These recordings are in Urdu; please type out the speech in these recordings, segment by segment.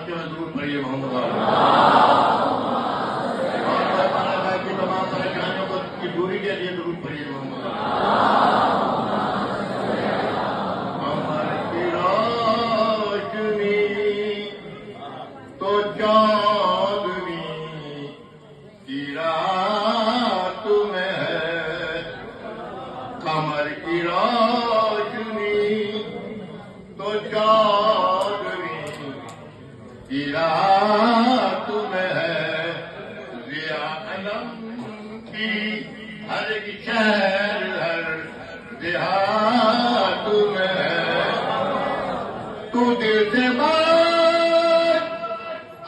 کے ضرور پڑھیے محمد اور کی تمام پریشانیوں کو کی دوری کے لیے ضرور پڑھیے محمد ہمارے کی روشنی تو چاندنی کی رات میں ہے قمر کی روشنی تو چاندنی کی رات میں ہے ضیاء علم کی ہر ایک شہر ہر دیہات میں ہے تو دل سے بات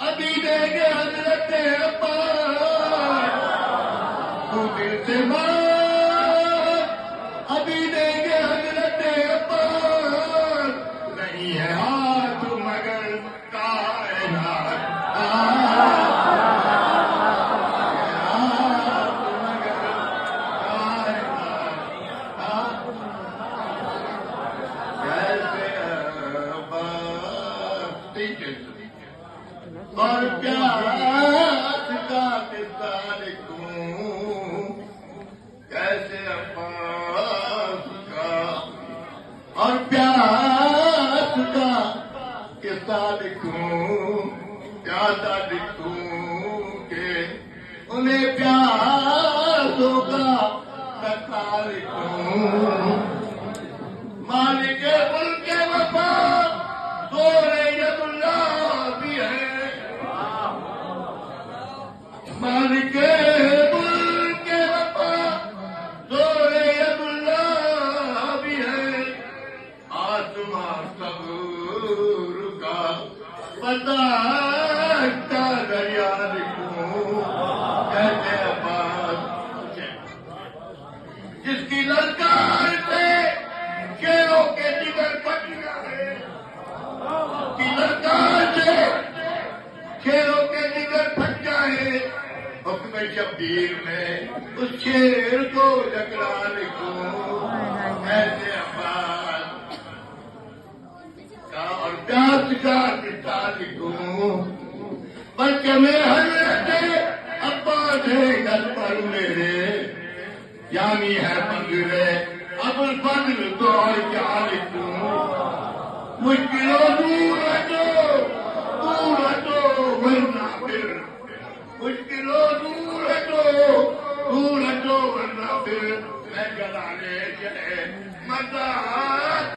ابھی دے گے حضرت عباس تو دل سے بات ابھی دیں گے حضرت عباس نہیں ہے ہاتھ مگر کائنات اور پیاس کا قصہ لکھوں کیسے عباس کا اور پیاس کا قصہ لکھوں پیاسا لکھوں کہ انہیں پیاسوں کا قصہ لکھوں مالک ملک وفا ید اللہ بھی ہے مالک ملک وفا ید اللہ بھی ہے آسمان صبر کا بتاتا دریا لکھوں کہتے عباس جس کی للکار سے شیروں کے جگر پھٹ گئے کی للکار سے شیروں کے جگر پھٹ جائے حکم شبیر میں اس شیر کو جگڑا لکھوں ایسے عباس کا اور پیاس کا قصہ لکھوں بلکہ میں حضرت عباس ہے گھر پر میرے یعنی ہے پنگرے ابو الفضل تو اور کیا لکھوں مشکلوں دور ہٹو ورنہ پھر مشکلوں دور ہٹو ورنہ پھر میں گلانے چلے مزہ